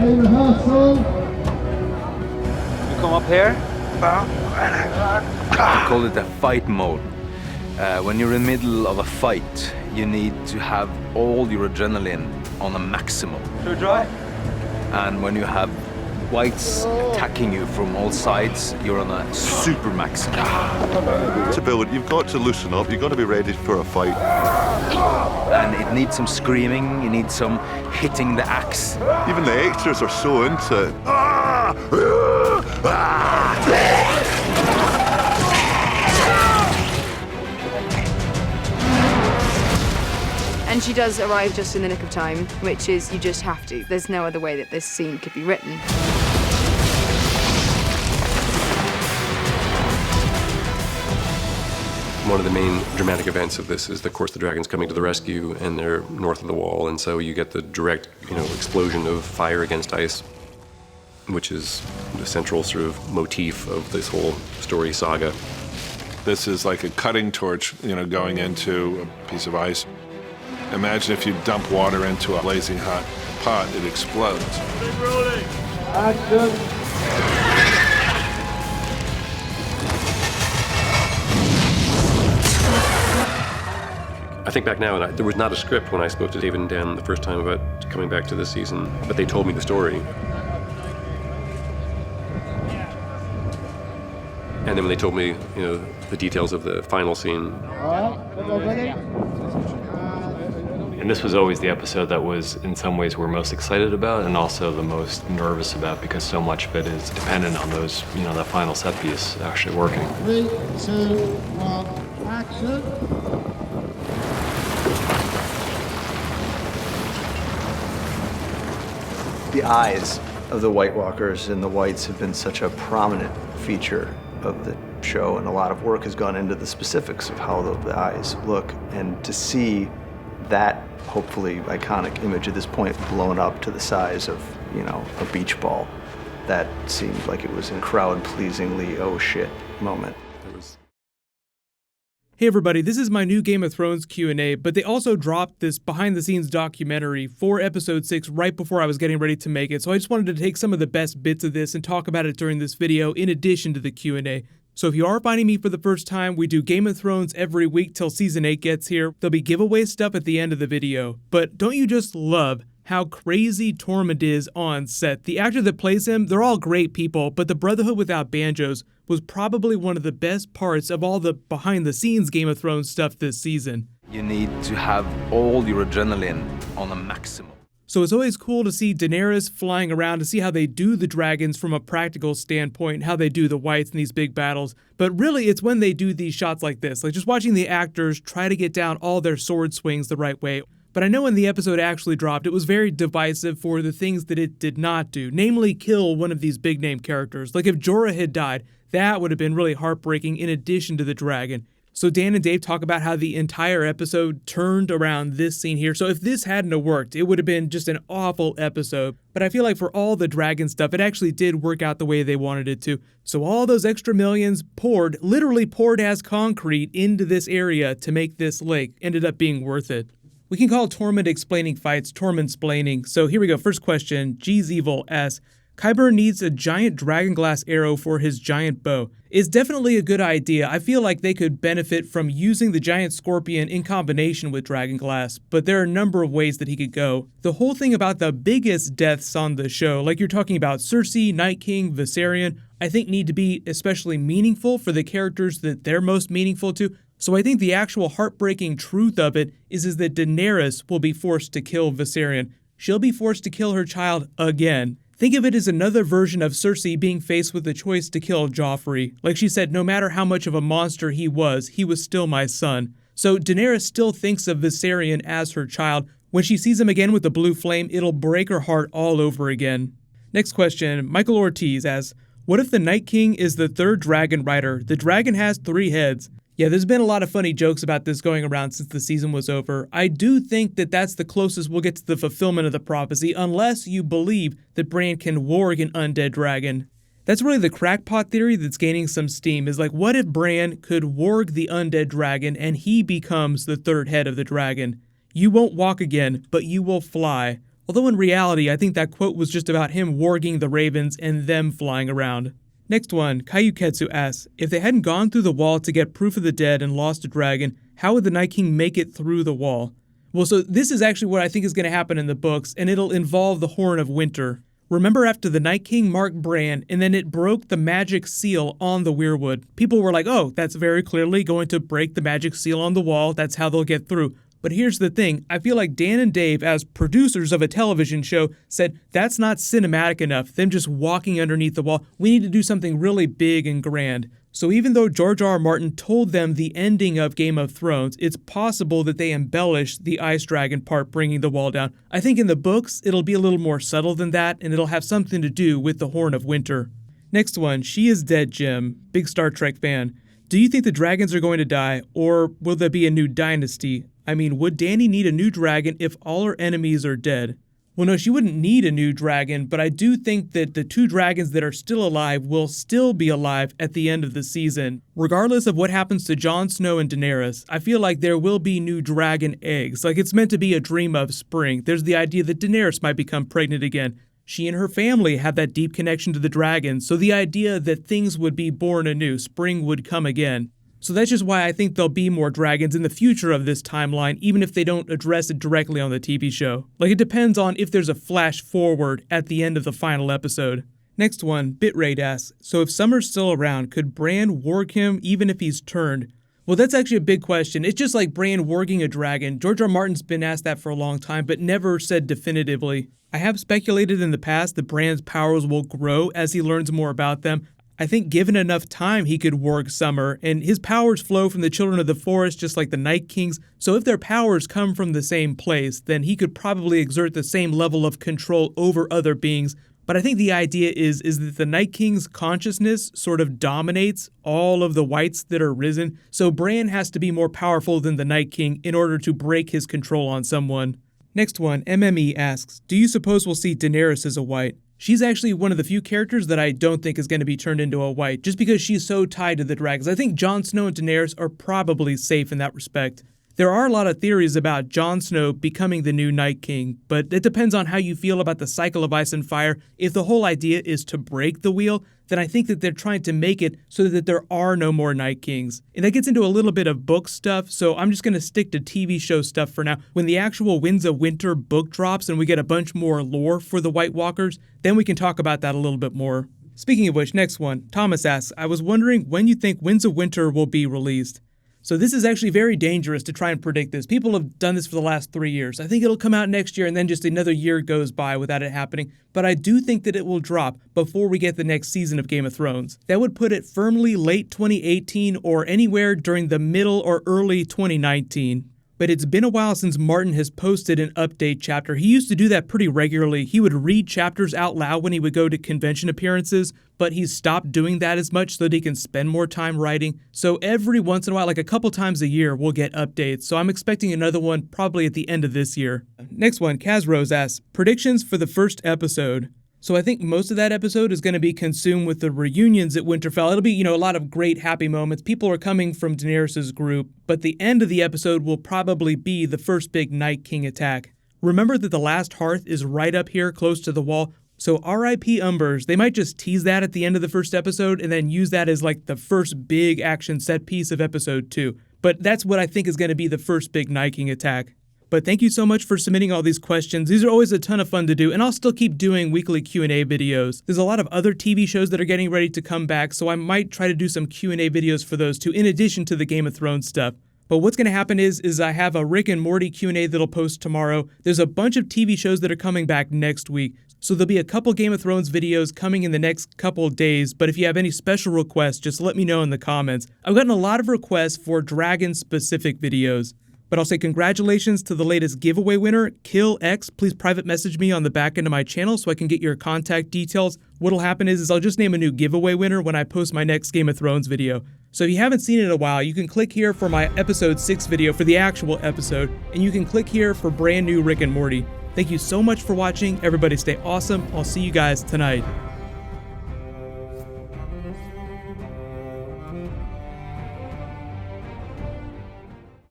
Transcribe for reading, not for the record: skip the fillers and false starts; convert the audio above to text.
You come up here. I call it a fight mode. When you're in the middle of a fight, you need to have all your adrenaline on a maximum. Should we try? And when you have whites attacking you from all sides, you're on a super maximum. To build, you've got to loosen up. You've got to be ready for a fight. And it needs some screaming. You need some hitting the axe. Even the extras are so into it. And she does arrive just in the nick of time, which is you just have to. There's no other way that this scene could be written. One of the main dramatic events of this is, of course, the dragons coming to the rescue, and they're north of the wall, and so you get the direct, explosion of fire against ice, which is the central sort of motif of this whole story saga. This is like a cutting torch, going into a piece of ice. Imagine if you dump water into a blazing hot pot, it explodes. Rolling. Action. I think back now, and there was not a script when I spoke to David and Dan the first time about coming back to this season, but they told me the story. And then when they told me, the details of the final scene. And this was always the episode that was, in some ways, we're most excited about and also the most nervous about, because so much of it is dependent on those, that final set piece actually working. 3, 2, 1, action. The eyes of the White Walkers and the Whites have been such a prominent feature of the show, and a lot of work has gone into the specifics of how the eyes look, and to see that hopefully iconic image at this point blown up to the size of, a beach ball, that seemed like it was a crowd-pleasingly oh shit moment. Hey everybody, this is my new Game of Thrones Q&A, but they also dropped this behind-the-scenes documentary for episode 6 right before I was getting ready to make it, so I just wanted to take some of the best bits of this and talk about it during this video in addition to the Q&A. So if you are finding me for the first time, we do Game of Thrones every week till season 8 gets here. There'll be giveaway stuff at the end of the video. But don't you just love how crazy Tormund is on set? The actor that plays him, they're all great people, but the Brotherhood without banjos was probably one of the best parts of all the behind-the-scenes Game of Thrones stuff this season. You need to have all your adrenaline on a maximum. So it's always cool to see Daenerys flying around to see how they do the dragons from a practical standpoint, how they do the whites in these big battles. But really, it's when they do these shots like this, like just watching the actors try to get down all their sword swings the right way. But I know when the episode actually dropped, it was very divisive for the things that it did not do, namely kill one of these big-name characters. Like if Jorah had died, that would have been really heartbreaking in addition to the dragon. So Dan and Dave talk about how the entire episode turned around this scene here. So if this hadn't have worked, it would have been just an awful episode. But I feel like for all the dragon stuff, it actually did work out the way they wanted it to. So all those extra millions literally poured as concrete into this area to make this lake, ended up being worth it. We can call Tormund explaining fights Tormund-splaining. So here we go. First question, G's Evil asks, Qyburn needs a giant dragonglass arrow for his giant bow. It's definitely a good idea. I feel like they could benefit from using the giant scorpion in combination with dragonglass, but there are a number of ways that he could go. The whole thing about the biggest deaths on the show, like you're talking about Cersei, Night King, Viserion, I think need to be especially meaningful for the characters that they're most meaningful to. So I think the actual heartbreaking truth of it is that Daenerys will be forced to kill Viserion. She'll be forced to kill her child again. Think of it as another version of Cersei being faced with the choice to kill Joffrey. Like she said, no matter how much of a monster he was still my son. So Daenerys still thinks of Viserion as her child. When she sees him again with the blue flame, it'll break her heart all over again. Next question, Michael Ortiz asks, what if the Night King is the third dragon rider? The dragon has 3 heads. Yeah, there's been a lot of funny jokes about this going around since the season was over. I do think that that's the closest we'll get to the fulfillment of the prophecy, unless you believe that Bran can warg an undead dragon. That's really the crackpot theory that's gaining some steam, is like, what if Bran could warg the undead dragon and he becomes the third head of the dragon? You won't walk again, but you will fly. Although in reality, I think that quote was just about him warging the ravens and them flying around. Next one, Kayuketsu asks, if they hadn't gone through the wall to get proof of the dead and lost a dragon, how would the Night King make it through the wall? Well, so this is actually what I think is going to happen in the books, and it'll involve the Horn of Winter. Remember after the Night King marked Bran, and then it broke the magic seal on the weirwood. People were like, oh, that's very clearly going to break the magic seal on the wall, that's how they'll get through. But here's the thing, I feel like Dan and Dave, as producers of a television show, said that's not cinematic enough, them just walking underneath the wall. We need to do something really big and grand. So even though George R.R. Martin told them the ending of Game of Thrones, it's possible that they embellished the ice dragon part bringing the wall down. I think in the books, it'll be a little more subtle than that, and it'll have something to do with the Horn of Winter. Next one, She Is Dead Jim, big Star Trek fan. Do you think the dragons are going to die, or will there be a new dynasty? I mean, would Dany need a new dragon if all her enemies are dead? Well, no, she wouldn't need a new dragon, but I do think that the 2 dragons that are still alive will still be alive at the end of the season. Regardless of what happens to Jon Snow and Daenerys, I feel like there will be new dragon eggs. Like, it's meant to be a dream of spring. There's the idea that Daenerys might become pregnant again. She and her family have that deep connection to the dragons, so the idea that things would be born anew, spring would come again. So that's just why I think there'll be more dragons in the future of this timeline, even if they don't address it directly on the TV show. Like, it depends on if there's a flash forward at the end of the final episode. Next one, Bitrate asks, so if Summer's still around, could Bran warg him even if he's turned? Well, that's actually a big question. It's just like Bran warging a dragon. George R. Martin's been asked that for a long time, but never said definitively. I have speculated in the past that Bran's powers will grow as he learns more about them. I think given enough time, he could warg Summer, and his powers flow from the Children of the Forest just like the Night King's, so if their powers come from the same place, then he could probably exert the same level of control over other beings. But I think the idea is that the Night King's consciousness sort of dominates all of the whites that are risen, so Bran has to be more powerful than the Night King in order to break his control on someone. Next one, MME asks, do you suppose we'll see Daenerys as a white? She's actually one of the few characters that I don't think is going to be turned into a white, just because she's so tied to the dragons. I think Jon Snow and Daenerys are probably safe in that respect. There are a lot of theories about Jon Snow becoming the new Night King, but it depends on how you feel about the cycle of ice and fire. If the whole idea is to break the wheel, then I think that they're trying to make it so that there are no more Night Kings. And that gets into a little bit of book stuff, so I'm just going to stick to TV show stuff for now. When the actual Winds of Winter book drops and we get a bunch more lore for the White Walkers, then we can talk about that a little bit more. Speaking of which, next one, Thomas asks, I was wondering when you think Winds of Winter will be released. So this is actually very dangerous to try and predict this. People have done this for the last 3 years. I think it'll come out next year and then just another year goes by without it happening. But I do think that it will drop before we get the next season of Game of Thrones. That would put it firmly late 2018 or anywhere during the middle or early 2019. But it's been a while since Martin has posted an update chapter. He used to do that pretty regularly. He would read chapters out loud when he would go to convention appearances, but he's stopped doing that as much so that he can spend more time writing. So every once in a while, like a couple times a year, we'll get updates. So I'm expecting another one probably at the end of this year. Next one, Kaz Rose asks, predictions for the first episode. So I think most of that episode is going to be consumed with the reunions at Winterfell. It'll be, a lot of great happy moments. People are coming from Daenerys' group, but the end of the episode will probably be the first big Night King attack. Remember that the last hearth is right up here close to the wall, so R.I.P. Umbers, they might just tease that at the end of the first episode and then use that as like the first big action set piece of episode 2. But that's what I think is going to be the first big Night King attack. But thank you so much for submitting all these questions. These are always a ton of fun to do, and I'll still keep doing weekly Q&A videos. There's a lot of other TV shows that are getting ready to come back, so I might try to do some Q&A videos for those too, in addition to the Game of Thrones stuff. But what's going to happen is I have a Rick and Morty Q&A that'll post tomorrow. There's a bunch of TV shows that are coming back next week, so there'll be a couple Game of Thrones videos coming in the next couple days, but if you have any special requests, just let me know in the comments. I've gotten a lot of requests for dragon-specific videos. But I'll say congratulations to the latest giveaway winner, Kill X. Please private message me on the back end of my channel so I can get your contact details. What'll happen is I'll just name a new giveaway winner when I post my next Game of Thrones video. So if you haven't seen it in a while, you can click here for my episode 6 video for the actual episode, and you can click here for brand new Rick and Morty. Thank you so much for watching. Everybody stay awesome. I'll see you guys tonight.